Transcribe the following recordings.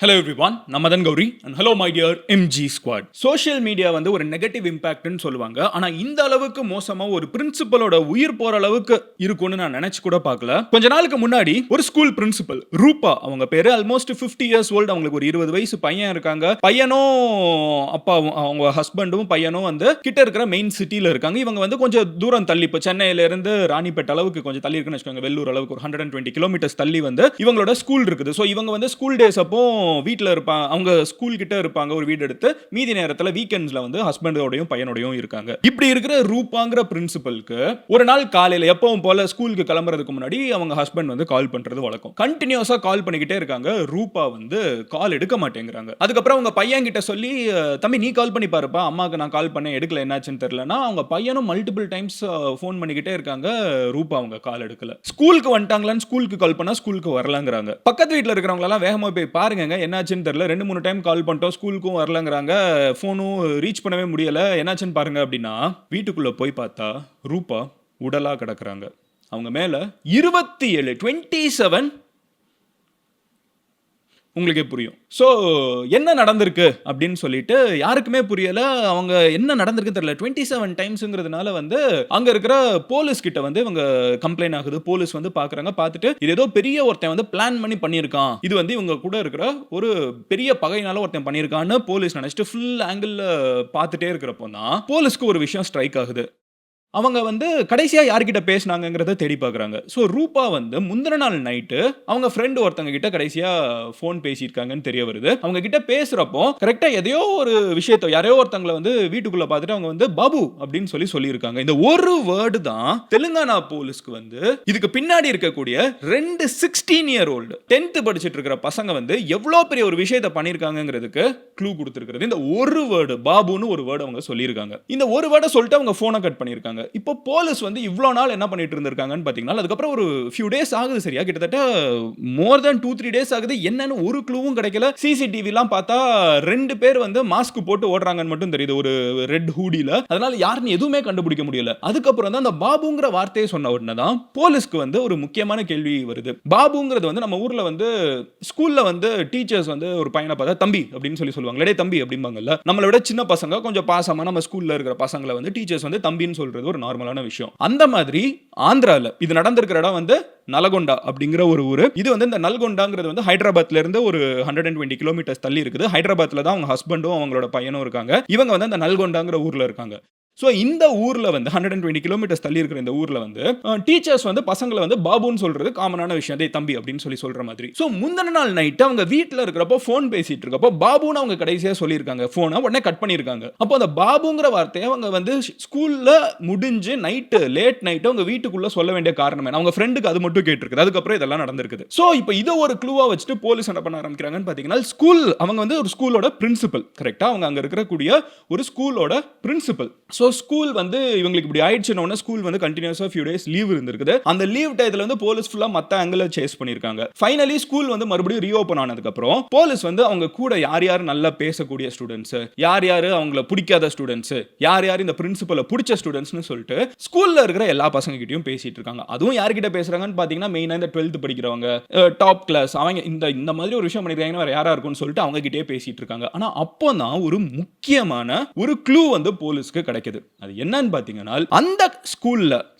Hello everyone, நான் Madan Gauri and hello my dear MG squad. Social media வந்து ஒரு negative இம்பாக்ட்னு சொல்லுவாங்க. ஆனா இந்த அளவுக்கு மோசமா ஒரு பிரின்சிபலோட உயிர் போற அளவுக்கு இருக்கும்னு நான் நினைச்சு கூட பார்க்கல. கொஞ்ச நாளுக்கு முன்னாடி ஒரு ஸ்கூல் பிரின்சிபல் ரூபா, அவங்க பேரு ஆல்மோஸ்ட் 50 இயர்ஸ் ஓல்டு. அவங்களுக்கு ஒரு 20 வயசு பையன் இருக்காங்க. பையனும் அப்பாவும் அவங்க ஹஸ்பண்டும் பையனும் வந்து கிட்ட இருக்கிற மெயின் சிட்டில இருக்காங்க. இவங்க வந்து கொஞ்சம் தூரம் தள்ளி, இப்போ சென்னையில இருந்து ராணிப்பேட் அளவுக்கு கொஞ்சம் தள்ளி இருக்குன்னு வச்சுக்கோங்க, வெள்ளூர் அளவுக்கு ஒரு 120 கிலோமீட்டர்ஸ் தள்ளி வந்து இவங்களோட ஸ்கூல் இருக்குது. ஸோ இவங்க வந்து ஸ்கூல் டேஸ் அப்போ வீட்டில் இருப்பாங்க, அவங்க ஸ்கூல் கிட்ட இருப்பாங்க ஒரு வீடு எடுத்து. மீதி நேரத்தில் வீக்கெண்ட்ஸ்ல வந்து ஹஸ்பண்டோடையும் பையனோடையும் இருக்காங்க. இப்படி இருக்கிற ரூபாங்கிற பிரின்சிபலுக்கு ஒரு நாள் காலையில் எப்பவும் போல ஸ்கூலுக்கு கிளம்புறதுக்கு முன்னாடி அவங்க ஹஸ்பண்ட் வந்து கால் பண்றது வழக்கம். கண்டினியூஸா கால் பண்ணிக்கிட்டே இருக்காங்க. ரூபா வந்து கால் எடுக்க மாட்டேங்கிறாங்க. அதுக்கப்புறம் அவங்க பையன் கிட்ட சொல்லி, தம்பி நீ கால் பண்ணி பாருப்பா, அம்மாக்கு நான் கால் பண்ணேன் எடுக்கல, என்னாச்சுன்னு தெரியலனா அவங்க பையனும் மல்டிபிள் டைம்ஸ் ஃபோன் பண்ணிக்கிட்டே இருக்காங்க. ரூபா அவங்க கால் எடுக்கல. ஸ்கூலுக்கு வந்துட்டாங்களான்னு ஸ்கூலுக்கு கால் பண்ணா ஸ்கூலுக்கு வரலங்கிறாங்க. பக்கத்து வீட்டில் இருக்கிறவங்க எல்லாம் வேகமா போய் பாருங்க என்னாச்சுன்னு தெரியல, 2-3 டைம் கால் பண்ணிட்டோம், ஸ்கூலுக்கும் வரலங்கிறாங்க, ஃபோனும் ரீச் பண்ணவே முடியல, என்னாச்சுன்னு பாருங்க அப்படின்னா வீட்டுக்குள்ள போய் பார்த்தா ரூபா உடலா கிடக்குறாங்க. அவங்க மேல 27 உங்களுக்கே புரியும். ஸோ என்ன நடந்திருக்கு அப்படின்னு சொல்லிட்டு யாருக்குமே புரியல. அவங்க என்ன நடந்திருக்கு தெரியல. 27 டைம்ஸ்ங்கிறதுனால வந்து அங்க இருக்கிற போலீஸ் கிட்ட வந்து இவங்க கம்ப்ளைண்ட் ஆகுது. போலீஸ் வந்து பாக்குறாங்க. பார்த்துட்டு இது ஏதோ பெரிய ஒருத்தன் வந்து பிளான் பண்ணி பண்ணியிருக்கான், இது வந்து இவங்க கூட இருக்கிற ஒரு பெரிய பகையினால ஒருத்தன் பண்ணியிருக்கான்னு போலீஸ் நினைச்சிட்டு ஃபுல் ஆங்கிள் பார்த்துட்டே இருக்கிறப்போ தான் போலீஸ்க்கு ஒரு விஷயம் ஸ்ட்ரைக் ஆகுது. அவங்க வந்து கடைசியா யார்கிட்ட பேசினாங்கங்கிறத தேடி பார்க்குறாங்க. ஸோ ரூபா வந்து முந்தின நாள் நைட்டு அவங்க ஃப்ரெண்ட் ஒருத்தங்க கிட்ட கடைசியா ஃபோன் பேசியிருக்காங்கன்னு தெரிய வருது. அவங்க கிட்ட பேசுறப்போ கரெக்டா எதையோ ஒரு விஷயத்தை யாரையோ ஒருத்தங்களை வந்து வீட்டுக்குள்ள பார்த்துட்டு அவங்க வந்து பாபு அப்படின்னு சொல்லியிருக்காங்க. இந்த ஒரு வேர்டு தான் தெலுங்கானா போலீஸ்க்கு வந்து இதுக்கு பின்னாடி இருக்கக்கூடிய 2 16 இயர் ஓல்டு 10th படிச்சிட்டு இருக்கிற பசங்க வந்து எவ்வளோ பெரிய ஒரு விஷயத்தை பண்ணியிருக்காங்கிறதுக்கு க்ளூ கொடுத்துருக்கிறது இந்த ஒரு வேர்டு. பாபுன்னு ஒரு வேர்டு அவங்க சொல்லியிருக்காங்க. இந்த ஒரு வேர்டை சொல்லிட்டு அவங்க ஃபோனை கட் பண்ணியிருக்காங்க. இப்போ போலீஸ் வந்து இவ்வளோ நாள் என்ன பண்ணிட்டு இருந்திருக்காங்கன்னு பார்த்தீங்கன்னா, அதுக்கப்புறம் ஒரு ஃபியூ டேஸ் ஆகுது, சரியா கிட்டத்தட்ட மோர் தென் 2-3 டேஸ் ஆகுது. என்னன்னு ஒரு க்ளூவும் கிடைக்கல. சிசிடிவிலாம் பார்த்தா 2 பேர் வந்து மாஸ்க் போட்டு ஓடுறாங்கன்னு மட்டும் தெரியுது, ஒரு ரெட் ஹூடில. அதனால யாருன்னு எதுவுமே கண்டுபிடிக்க முடியல. அதுக்கப்புறம் தான் அந்த பாபுங்கிற வார்த்தையை சொன்ன உடனே தான் போலீஸ்க்கு வந்து ஒரு முக்கியமான கேள்வி வருது. பாபுங்கிறது வந்து நம்ம ஊர்ல வந்து ஸ்கூல்ல வந்து டீச்சர்ஸ் வந்து ஒரு பையனை பார்த்தா தம்பி அப்படின்னு சொல்லுவாங்க. டேய் தம்பி அப்படிம்பாங்கல்ல. நம்மளை விட சின்ன பசங்க கொஞ்சம் பாசமா நம்ம ஸ்கூல்ல இருக்கிற பசங்களை வந்து டீச்சர்ஸ் வந்து தம்பின்னு சொல்றது ஒரு நார்மலான விஷயம். அந்த மாதிரி ஆந்திரால இது நடந்திருக்கிற இடம் வந்து நலகொண்டா அப்படிங்கிற ஒரு ஊரு. இது வந்து இந்த நல்கொண்டாங்கிறது வந்து ஹைதராபாத்ல இருந்து ஒரு 120 கிலோமீட்டர்ஸ் தள்ளி இருக்குது. ஹைதராபாத்ல தான் அவங்க ஹஸ்பண்டும் அவங்களோட பையனும் இருக்காங்க. இவங்க வந்து அந்த நல்கொண்டாங்கிற ஊர்ல இருக்காங்க. ஸோ இந்த ஊர்ல வந்து 120 கிலோமீட்டர்ஸ் தள்ளி இருக்கிற இந்த ஊர்ல வந்து டீச்சர்ஸ் வந்து பசங்களை வந்து பாபுன்னு சொல்றது காமனான விஷயம். டேய் தம்பி அப்படின்னு சொல்ற மாதிரி. ஸோ முந்தின நாள் நைட் அவங்க வீட்டில் இருக்கிறப்போ ஃபோன் பேசிட்டு இருக்கப்போ பாபுன்னு அவங்க கடைசியாக சொல்லியிருக்காங்க. ஃபோனை உடனே கட் பண்ணியிருக்காங்க. அப்போ அந்த பாபுங்கிற வார்த்தையை அவங்க வந்து ஸ்கூல்ல முடிஞ்சு நைட்டு லேட் நைட்டு அவங்க வீட்டுக்குள்ள சொல்ல வேண்டிய காரணம் என்ன? அவங்க ஃப்ரெண்டுக்கு அது மட்டும் கேட்டிருக்குது. அதுக்கப்புறம் இதெல்லாம் நடந்திருக்குது. ஸோ இப்போ இதை ஒரு க்ளூவா வச்சுட்டு போலீஸ் என்ன பண்ண ஆரம்பிக்கிறாங்கன்னு பார்த்தீங்கன்னா, ஸ்கூல் அவங்க வந்து ஒரு ஸ்கூலோட பிரின்சிபல், கரெக்டா அவங்க அங்க இருக்கக்கூடிய ஒரு ஸ்கூலோட பிரின்சிபல். ஸோ ஸ்கூல் வந்து இவங்களுக்கு இப்படி ஆயிடுச்சுன்னு ஸ்கூல் வந்து கண்டினியூஸா ஃபியூ டேஸ் லீவ் இருந்திருக்குது. அந்த லீவ் டயத்துல வந்து போலீஸ் ஃபுல்லா மத்த ஆங்கிள் சேஸ் பண்ணிருக்காங்க. ஃபைனலி ஸ்கூல் வந்து மறுபடியும் ரீஓபன் ஆனதுக்கு அப்புறம் போலீஸ் வந்து அவங்க கூட யார் யார் நல்லா பேசக்கூடிய ஸ்டூடெண்ட்ஸ், யார் யார் அவங்கள பிடிக்காத ஸ்டூடெண்ட்ஸ், யார் யார் இந்த பிரின்சிபலை பிடிச்ச ஸ்டூடெண்ட்ஸ்னு சொல்லிட்டு ஸ்கூல்ல இருக்கிற எல்லா பசங்க கிட்டயும் பேசிட்டு இருக்காங்க. அதுவும் யார்கிட்ட பேசுறாங்கன்னு பாத்தீங்கன்னா மெயினா இந்த 12th படிக்கிறவங்க, டாப் கிளாஸ், அவங்க இந்த மாதிரி ஒரு விஷயம் பண்ணிருக்காங்கன்னா வேற யாரா இருக்கும்னு சொல்லிட்டு அவங்க கிட்டே பேசிட்டு இருக்காங்க. ஆனா அப்போதான் ஒரு முக்கியமான ஒரு க்ளூ வந்து போலீஸ்க்கு கிடைக்குது. அது என்னன்னு பாத்தீங்கன்னா, அந்த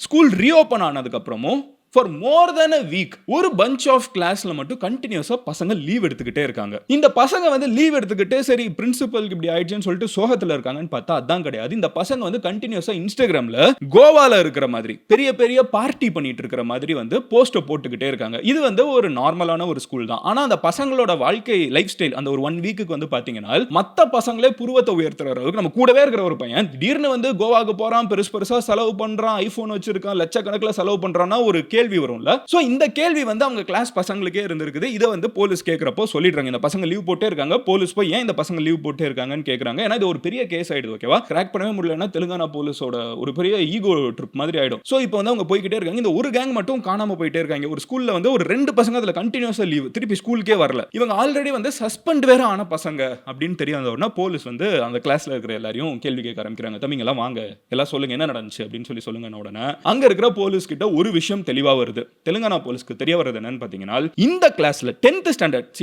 ஸ்கூல் ரீஓபன் ஆனதுக்கு அப்புறமும் for more than a week ஒரு bunch of classல மட்டும் கண்டினியூஸா பசங்க லீவ் எடுத்துக்கிட்டே இருக்காங்க. இந்த பசங்க வந்து லீவ் எடுத்துக்கிட்டு சரி பிரின்சிபலுக்கு இப்படி ஆயிடுச்சுன்னு சொல்லிட்டு சோகத்துல இருக்காங்கன்னு பார்த்தா அதான் கிடையாது. இந்த பசங்க வந்து கண்டினியூஸா இன்ஸ்டாகிராம்ல கோவால இருக்கிற மாதிரி பெரிய பெரிய பார்ட்டி பண்ணிட்டு இருக்கிற மாதிரி வந்து போஸ்ட் போட்டுக்கிட்டே இருக்காங்க. இது வந்து ஒரு நார்மலான ஒரு ஸ்கூல் தான். ஆனா அந்த பசங்களோட வாழ்க்கை லைஃப் ஸ்டைல் அந்த ஒரு 1 வீக்குக்கு வந்து பாத்தீங்கன்னா மத்த பசங்களே புருவத்தை உயர்த்துற அளவுக்கு நம்ம கூடவே இருக்கிற ஒரு பையன் திடீர்னு வந்து கோவாக்கு போறான், பெருசா செலவு பண்றான், ஐபோன் வச்சிருக்கான், லட்சக்கணக்கில் செலவு பண்றான்னா ஒரு கேள்வி வரும்ல. சோ இந்த கேள்வி வந்து அவங்க கிளாஸ் பசங்களுக்கே இருந்திருக்குது. இத வந்து போலீஸ் கேக்குறப்போ சொல்லிடுறாங்க, இந்த பசங்க லீவ் போட்டே இருக்காங்க. போலீஸ் போய் ஏன் இந்த பசங்க லீவ் போட்டே இருக்காங்கன்னு கேக்குறாங்க. ஏன்னா இது ஒரு பெரிய கேஸ் ஆயிடுது. ஓகேவா, கிராக் பண்ணவே முடியலன்னா தெலுங்கானா போலீஸோட ஒரு பெரிய ஈகோ ட்ரிப் மாதிரி ஆயிடும். சோ இப்போ வந்து அவங்க போய்கிட்டே இருக்காங்க. இந்த ஒரு கேங் மட்டும் காணாம போயிட்டே இருக்காங்க. ஒரு ஸ்கூல்ல வந்து ஒரு 2 பசங்க அதுல கண்டினியூஸா லீவ், திருப்பி ஸ்கூலுக்கே வரல. இவங்க ஆல்ரெடி வந்து சஸ்பெண்ட் வேற ஆன பசங்க அப்படின்னு தெரியாத உடனே போலீஸ் வந்து அந்த கிளாஸ்ல இருக்கிற எல்லாரையும் கேள்வி கேட்க ஆரம்பிக்கிறாங்க. தம்பிங்க எல்லாம் வாங்க, எல்லாம் சொல்லுங்க என்ன நடந்துச்சு அப்படின்னு சொல்லுங்க. உடனே அங்க இருக்கிற போலீஸ் கிட்ட ஒரு விஷயம் தெளிவா வருது. தெலுங்கானா போலீஸ்க்கு தெரிய வருது என்னன்னு பார்த்தீங்கன்னா, இந்த கிளாஸ்ல 10th ஸ்டாண்டர்ட்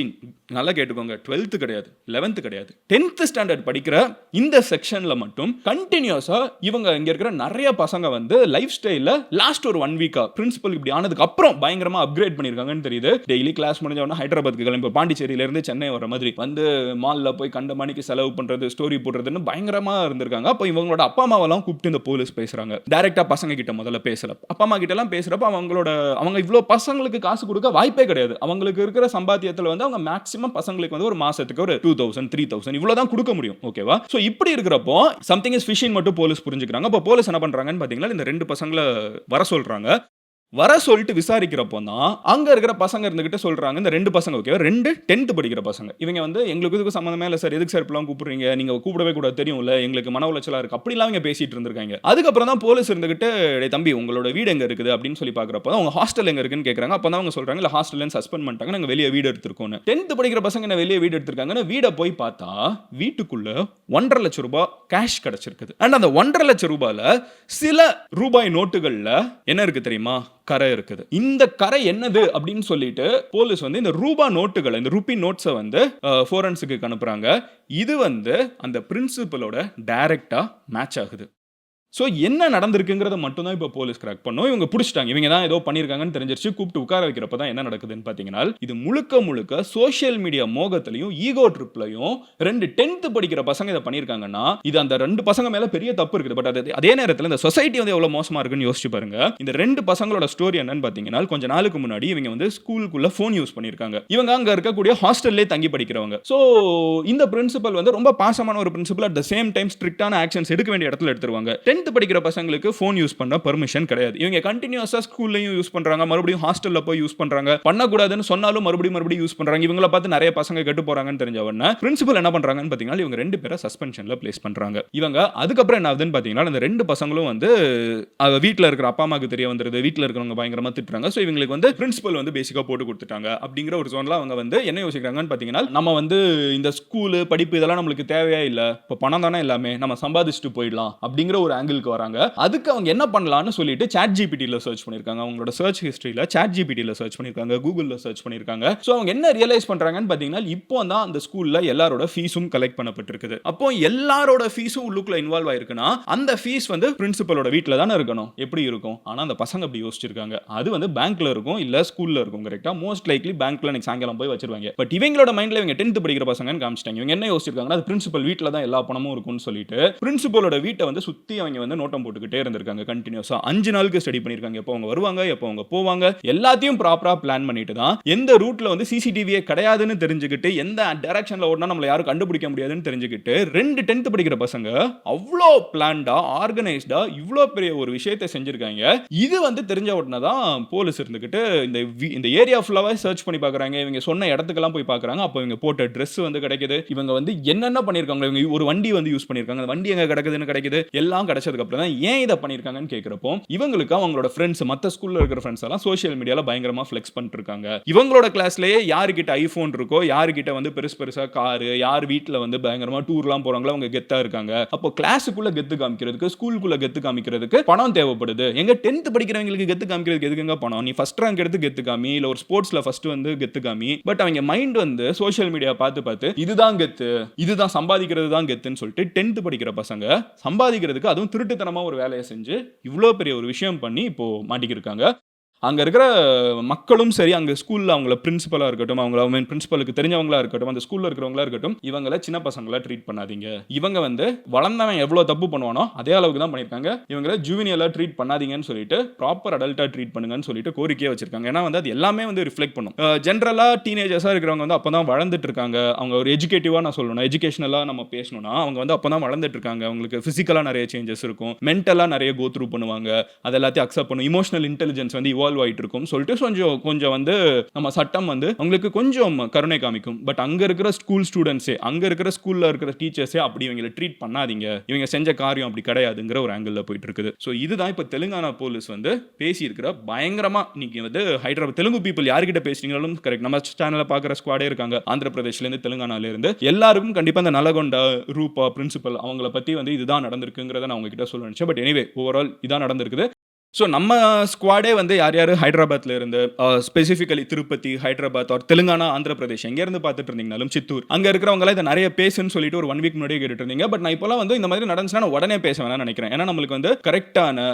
நல்லா கேட்டுக்கோங்க, 12th கிடையாது, 11th கிடையாது, 10th ஸ்டாண்டர்ட் படிக்கிற இந்த செக்ஷன்ல மட்டும் கண்டினியூஸா இவங்க இங்க இருக்கிற நிறைய பசங்க வந்து லைஃப் ஸ்டைல்ல லாஸ்ட் ஒரு 1 வீக்கா பிரின்சிபல் இப்படி ஆனதுக்கு அப்புறம் பயங்கரமா அப்கிரேட் பண்ணிருக்காங்கன்னு தெரியுது. டெய்லி கிளாஸ் முடிஞ்ச உடனே ஹைதராபாத்துக்கு கிளம்பி பாண்டிச்சேரியில இருந்து சென்னை வர மாதிரி வந்து மால்ல போய் கண்ட மணிக்கு செலவு பண்றது, ஸ்டோரி போடுறதுன்னு பயங்கரமா இருந்திருக்காங்க. அப்போ இவங்களோட அப்பா அம்மாவெல்லாம் கூப்பிட்டு இந்த போலீஸ் பேசுறாங்க. டைரக்டா பசங்க கிட்ட முதல்ல பேசல, அப்பா அம்மா கிட்ட எல்லாம் பேசுறப்ப அவங்க இவ்வளவு பசங்களுக்கு காசு கொடுக்க வாய்ப்பே கிடையாது. அவங்களுக்கு இருக்கிற சம்பாத்தியத்துல வந்து அவங்க மேக்ஸிமம் பசங்களுக்கு வந்து ஒரு மாசத்துக்கு ஒரு 2000 3000 இவ்வளவுதான் கொடுக்க முடியும். ஓகேவா? சோ இப்படி இருக்கிறப்போ சம்திங் இஸ் ஃபிஷிங் மட்டும் போலீஸ் புரிஞ்சுக்கிறாங்க. அப்போ போலீஸ் என்ன பண்றாங்கன்னு பாத்தீங்கன்னா, இந்த 2 பசங்களை வர சொல்றாங்க. வர சொல்லிட்டு விசாரிக்கிறப்போ தான் அங்க இருக்கிற பசங்க இருந்துகிட்டு சொல்றாங்க, இந்த 2 பசங்க ஓகே 2 10th படிக்கிற பசங்க, இவங்க வந்து எங்களுக்கு இதுக்கு சம்பந்தமே இல்லை சார், எதுக்கு சார் இப்பெல்லாம் கூப்பிடுறீங்க, நீங்க கூப்பிடவே கூட தெரியும்ல, எங்களுக்கு மன உளைச்சலா இருக்கு, அப்படிலாம் இவங்க பேசிட்டு இருந்திருக்காங்க. அதுக்கப்புறம் தான் போலீஸ் இருந்துகிட்டு தம்பி உங்களோட வீடு எங்க இருக்குது அப்படின்னு சொல்லி பாக்குறப்போ அவங்க ஹாஸ்டல் எங்க இருக்குன்னு கேட்கறாங்க. அப்போ தான் அவங்க சொல்றாங்க, இல்ல ஹாஸ்டல்ல சஸ்பெண்ட் பண்ணிட்டாங்க, நாங்க வெளியே வீடு எடுத்திருக்கோம். 10th படிக்கிற பசங்க என்ன வெளியே வீடு எடுத்திருக்காங்கன்னு வீடை போய் பார்த்தா வீட்டுக்குள்ள 1.5 லட்சம் ரூபாய் கேஷ் கிடைச்சிருக்குது. அண்ட் அந்த 1.5 லட்சம் ரூபாயில சில ரூபாய் நோட்டுகள்ல என்ன இருக்கு தெரியுமா? கரை இருக்குது. இந்த கரை என்னது அப்படின்னு சொல்லிட்டு போலீஸ் வந்து இந்த ரூபா நோட்டுகளை, இந்த ரூபி நோட்ஸை வந்து ஃபோரன்சிக்கு அனுப்புறாங்க. இது வந்து அந்த பிரின்சிபலோட டைரக்டா மேட்ச் ஆகுது. சோ என்ன நடந்திருக்குங்கிறத மட்டும் தான் இப்போ போலீஸ் கிராக் பண்ணோம். இவங்க பிடிச்சிட்டாங்க, இவங்க தான் ஏதோ பண்ணிருக்காங்கன்னு தெரிஞ்சிருச்சு. கூப்பிட்டு உட்கார வைக்கிறப்ப தான் என்ன நடக்குதுன்னு பாத்தீங்கன்னா, இது முழுக்க முழுக்க சோஷியல் மீடியா மோகத்திலையும் ஈகோ ட்ரிப்லையும் 2 10th படிக்கிற பசங்க இதை பண்ணிருக்காங்கன்னா, இது அந்த 2 பசங்க மேல பெரிய தப்பு இருக்குது. பட் அதே நேரத்தில் இந்த சொசைட்டி வந்து எவ்வளவு மோசமா இருக்குன்னு யோசிச்சு பாருங்க. இந்த 2 பசங்களோட ஸ்டோரி என்னன்னு பாத்தீங்கன்னா, கொஞ்ச நாளுக்கு முன்னாடி இவங்க வந்து ஸ்கூலுக்குள்ள போன் யூஸ் பண்ணிருக்காங்க. இவங்க அங்க இருக்கக்கூடிய ஹாஸ்டல்லே தங்கி படிக்கிறவங்க. சோ இந்த பிரின்சிபல் வந்து ரொம்ப பாசமான ஒரு principal, at the same time ஸ்ட்ரிக்டான ஆக்ஷன்ஸ் எடுக்க வேண்டிய இடத்துல எடுத்துருவாங்க. 10th படிக்கிற பசங்களுக்கு போன் யூஸ் பண்ண பெர்மிஷன் கிடையாது. இவங்க கண்டினியூஸா ஸ்கூல்லயும் யூஸ் பண்றாங்க, மறுபடியும் ஹாஸ்டல்ல போய் யூஸ் பண்றாங்க. பண்ணக்கூடாதுன்னு சொன்னாலும் மறுபடியும் யூஸ் பண்றாங்க. இவங்கள பார்த்து நிறைய பசங்க கெட்டு போறாங்கன்னு தெரிஞ்ச உடனே பிரின்சிபல் என்ன பண்றாங்கன்னு பாத்தீங்கன்னா, இவங்க 2 பேரை சஸ்பென்ஷன்ல பிளேஸ் பண்றாங்க. இவங்க அதுக்கப்புறம் என்ன ஆகுதுன்னு பாத்தீங்கன்னா, அந்த 2 பசங்களும் வந்து வீட்ல இருக்கிற அப்பா அம்மாக்கு தெரிய வந்துருது. வீட்ல இருக்கிறவங்க பயங்கரமா திட்டுறாங்க. சோ இவங்களுக்கு வந்து பிரின்சிபல் வந்து பேசிக்கா போட்டு கொடுத்துட்டாங்க அப்படிங்கிற ஒரு ஜோன்ல அவங்க வந்து என்ன யோசிக்கிறாங்கன்னு பாத்தீங்கன்னா, நம்ம வந்து இந்த ஸ்கூல் படிப்பு இதெல்லாம் நம்மளுக்கு தேவையே இல்ல, இப்ப பணம் தானே எல்லாமே, நம்ம சம்பாதிச்சுட்டு போயிடலாம் அப்படிங்கிற ஒரு ஆங்கிளுக்கு வராங்க. அதுக்கு அவங்க என்ன பண்ணலாம்னு சொல்லிட்டு ChatGPT ல சர்ச் பண்ணிருக்காங்க. அவங்களோட சர்ச் ஹிஸ்டரியில ChatGPT ல சர்ச் பண்ணிருக்காங்க, கூகுள்ல சர்ச் பண்ணிருக்காங்க. சோ அவங்க என்ன ரியலைஸ் பண்றாங்கன்னு பாத்தீங்கன்னா, இப்போ தான் அந்த ஸ்கூல்ல எல்லாரோட ஃபீஸும் கலெக்ட் பண்ணப்பட்டிருக்குது. அப்போ எல்லாரோட ஃபீஸும் உள்ளுக்குள்ள இன்வால்வ் ஆயிருக்குன்னா, அந்த ஃபீஸ் வந்து பிரின்சிபலோட வீட்ல தானே இருக்கணும், எப்படி இருக்கும்? ஆனா அந்த பசங்க அப்படி யோசிச்சிருக்காங்க. அது வந்து பேங்க்ல இருக்கும் இல்ல ஸ்கூல்ல இருக்கும். கரெக்ட்டா? மோஸ்ட் லைக்லி பேங்க்ல இன்னைக்கு சாயங்காலம் போய் வச்சிருவாங்க. பட் இவங்களோட மைண்ட்ல இவங்க 10th படிக்கிற பசங்கன்னு காமிச்சிட்டாங்க. இவங்க என்ன யோசிச்சிருக்காங்கன்னா, அது பிரின்சிபல் வீட்ல தான் எல்லா பணமும் இருக்கும்னு சொல்லிட்டு பிரின்சிபலோட வீட்டை வந்து சுத்தி அவங்க வந்து நோட்டம் போட்டுக்கிட்டே இருந்திருக்காங்க. கண்டினியூஸா 5 நாளுக்கு ஸ்டடி பண்ணிருக்காங்க. எப்போ அவங்க வருவாங்க, எப்போ அவங்க போவாங்க, எல்லாத்தையும் ப்ராப்பரா பிளான் பண்ணிட்டு தான் எந்த ரூட்ல வந்து சிசிடிவியே கிடையாதுன்னு தெரிஞ்சுக்கிட்டு, எந்த டைரக்ஷன்ல ஓடினா நம்மள யாரும் கண்டுபிடிக்க முடியாதுன்னு தெரிஞ்சுக்கிட்டு 2 10th படிக்கிற பசங்க அவ்வளோ பிளான்டா ஆர்கனைஸ்டா இவ்வளோ பெரிய ஒரு விஷயத்தை செஞ்சிருக்காங்க. இது வந்து தெரிஞ்ச உடனே தான் போலீஸ் இருந்துகிட்டு இந்த ஏரியா ஃபுல்லாவே சர்ச் பண்ணி பார்க்கறாங்க. இவங்க சொன்ன இடத்துக்கெல்லாம் போய் பார்க்கறாங்க. அப்போ இவங்க போட்ட Dress வந்து கிடைக்குது. இவங்க வந்து என்னென்ன பண்ணிருக்காங்க, இவங்க ஒரு வண்டி வந்து யூஸ் பண்ணிருக்காங்க. அந்த வண்டி எங்க கிடக்குதுன்னு கிடைக்குது. எல்லாம் கிடைச்சதுக்கு அப்புறம் தான் ஏன் இதை பண்ணிருக்காங்கன்னு கேக்குறப்போ, இவங்களுக்கு அவங்களோட ஃப்ரெண்ட்ஸ், மத்த ஸ்கூல்ல இருக்கிற ஃப்ரெண்ட்ஸ் எல்லாம் சோஷியல் மீடியால பயங்கரமா ஃப்ளெக்ஸ் பண்ணிட்டு இருக்காங்க. இவங்களோட கிளாஸ்லயே யார்கிட்ட ஐபோன் இருக்கோ, யார்கிட்ட வந்து பெருசா கார், யார் வீட்ல வந்து பயங்கரமா டூர்லாம் போறாங்களோ அவங்க கெத்தா இருக்காங்க. அப்போ கிளாஸுக்குள்ள கெத்து காமிக்கிறதுக்கு, ஸ்கூலுக்குள்ள கெத்து காமிக்கிறதுக்கு பணம் தேவைப்படுது. எங்க 10th படிக்கிறவங்களுக்கு கெத்து காமிக்கிறதுக்கு எதுக்குங்க பணம்? நீ ஃபர்ஸ்ட் ரேங்க் எடுத்து கெத்து காமி, இல்ல ஒரு ஸ்போர்ட்ஸ்ல ஃபர்ஸ்ட் வந்து கெத்து காமி. பட் அவங்க மைண்ட் வந்து சோஷியல் மீடியா பார்த்து இதுதான் கெத்து, இதுதான் சம்பாதிக்கிறது தான் கெத்துன்னு சொல்லிட்டு 10th படிக்கிற பசங்க சம்பாதிக்கிறதுக்கு, அதுவும் திருட்டுத்தனமா ஒரு வேலையை செஞ்சு இவ்வளோ பெரிய ஒரு விஷயம் பண்ணி இப்போ மாட்டிக்கிருக்காங்க. அங்க இருக்கிற மக்களும் சரி, அங்க ஸ்கூல்ல அவங்கள பிரின்சிபலா இருக்கட்டும், அவங்கள பிரின்சிபலுக்கு தெரிஞ்சவங்களா இருக்கட்டும், அந்த ஸ்கூல்ல இருக்கிறவங்களா இருக்கட்டும், இவங்கள சின்ன பசங்களா ட்ரீட் பண்ணாதீங்க. இவங்க வந்து வளர்ந்தவன் எவ்வளவு தப்பு பண்ணுவானோ அதே அளவுக்கு தான் பண்ணிருக்காங்க. இவங்கள ஜூனியலா ட்ரீட் பண்ணாதீங்கன்னு சொல்லிட்டு ப்ராப்பர் அடல்ட்டா ட்ரீட் பண்ணுங்கன்னு சொல்லிட்டு கோரிக்கையை வச்சிருக்காங்க. ஏன்னா வந்து அது எல்லாமே வந்து ரிஃப்ளெக்ட் பண்ணும். ஜென்ரலா டீனேஜர்ஸா இருக்கிறவங்க வந்து அப்பதான் வளர்ந்துட்டு இருக்காங்க. அவங்க ஒரு எஜுகேட்டிவா நான் சொல்லணும், எஜுகேஷனலா நம்ம பேசணும்னா அவங்க வந்து அப்பதான் வளர்ந்துட்டு இருக்காங்க. அவங்களுக்கு பிசிக்கலா நிறைய சேஞ்சஸ் இருக்கும், மென்டலா நிறைய கோ த்ரூ பண்ணுவாங்க. அது எல்லாத்தையும் அக்செப்ட் பண்ணும். இமோஷனல் இன்டெலிஜென்ஸ் வந்து ஆயிட்டு இருக்கும் சொல்லிட்டு கொஞ்சம் வந்து நம்ம சட்டம் வந்து உங்களுக்கு கொஞ்சம் கருணை காமிக்கும். பட் அங்க இருக்கிற ஸ்கூல் ஸ்டூடெண்ட்ஸே, அங்க இருக்கிற ஸ்கூல்ல இருக்கிற டீச்சர்ஸே அப்படி இவங்களை ட்ரீட் பண்ணாதீங்க, இவங்க செஞ்ச காரியம் அப்படி கிடையாதுங்கிற ஒரு ஆங்கிள் போயிட்டு இருக்குது. ஸோ இதுதான் இப்போ தெலுங்கானா போலீஸ் வந்து பேசி இருக்கிற பயங்கரமா. இன்னைக்கு வந்து ஹைதராபாத் தெலுங்கு பீப்புள் யார்கிட்ட பேசுறீங்களும் கரெக்ட், நம்ம சேனல்ல பாக்குற ஸ்குவாடே இருக்காங்க, ஆந்திர பிரதேஷ்ல இருந்து தெலுங்கானால இருந்து எல்லாருக்கும் கண்டிப்பா இந்த நலகொண்டா ரூபா பிரின்சிபல் அவங்கள பத்தி வந்து இதுதான் நடந்திருக்குங்கிறத நான் உங்ககிட்ட சொல்ல நினைச்சேன். பட் எனிவே ஓவரால் இதான் நடந்திருக்குது. ஸோ நம்ம ஸ்குவாடே வந்து யார் யார் ஹைதராபாத்ல இருந்து ஸ்பெசிஃபிக்கலி திருப்பதி, ஹைதராபாத் ஆர் தெலுங்கானா, ஆந்திர பிரதேஷ் எங்கேருந்து பார்த்துட்டு இருந்தீங்கனாலும் சித்தூர் அங்கே இருக்கிறவங்களாம் இதை நிறைய பேசுன்னு சொல்லிட்டு ஒரு 1 வீக் முன்னாடியே கேட்டுட்டு இருந்தீங்க. பட் நான் இப்போலாம் வந்து இந்த மாதிரி நடந்துச்சுன்னா நான் உடனே பேச வேணாம்னு நினைக்கிறேன். ஏன்னா நம்மளுக்கு வந்து கரெக்டான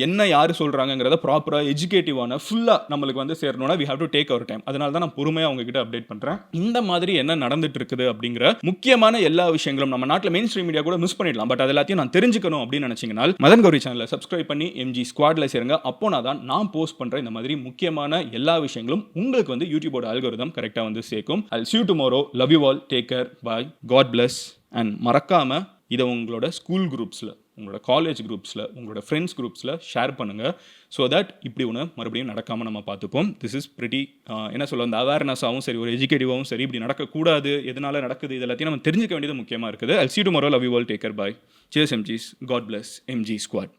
என்ன யார் சொல்கிறாங்கிறத ப்ராப்பராக எஜுகேட்டிவான ஃபுல்லாக நம்மளுக்கு வந்து சேரணும்னா we have to take our time. அதனால தான் நான் பொறுமையாக உங்ககிட்ட அப்டேட் பண்ணுறேன். இந்த மாதிரி என்ன நடந்துட்டு இருக்குது அப்படிங்கிற முக்கியமான எல்லா விஷயங்களும் நம்ம நாட்டில் மெயின் ஸ்ட்ரீம் மீடியா கூட மிஸ் பண்ணிடலாம். பட் அது எல்லாத்தையும் நான் தெரிஞ்சுக்கணும் அப்படின்னு நினைச்சீங்கன்னா மதன் கௌரி சேனலை சப்ஸ்கிரைப் பண்ணி எம்ஜி ஸ்குவாட்ல சேருங்க. அப்போனா தான் நான் போஸ்ட் பண்ற இந்த மாதிரி முக்கியமான எல்லா விஷயங்களும் உங்களுக்கு வந்து யூடியூபோட அல்கோரிதம் கரெக்டா வந்து சேர்க்கும். I'll see you tomorrow. Love you all. Take care. Bye. God bless. And மறக்காம இதை உங்களோட ஸ்கூல் குரூப்ஸில், உங்களோட காலேஜ் குரூப்ஸில், உங்களோட ஃப்ரெண்ட்ஸ் குரூப்ஸில் ஷேர் பண்ணுங்கள். ஸோ தட் இப்படி ஒன்று மறுபடியும் நடக்காமல் நம்ம பார்த்துப்போம். திஸ் இஸ் பிரிட்டி என்ன சொல்ல, அந்த அவேர்னஸாகவும் சரி, ஒரு எஜுகேட்டிவாகவும் சரி, இப்படி நடக்கக்கூடாது, எதனால நடக்குது, இது எல்லாத்தையும் நம்ம தெரிஞ்சுக்க வேண்டியது முக்கியமாக இருக்குது. I'll see you tomorrow. Love you all. Take care. Bye. Cheers MGs. God bless. MG Squad.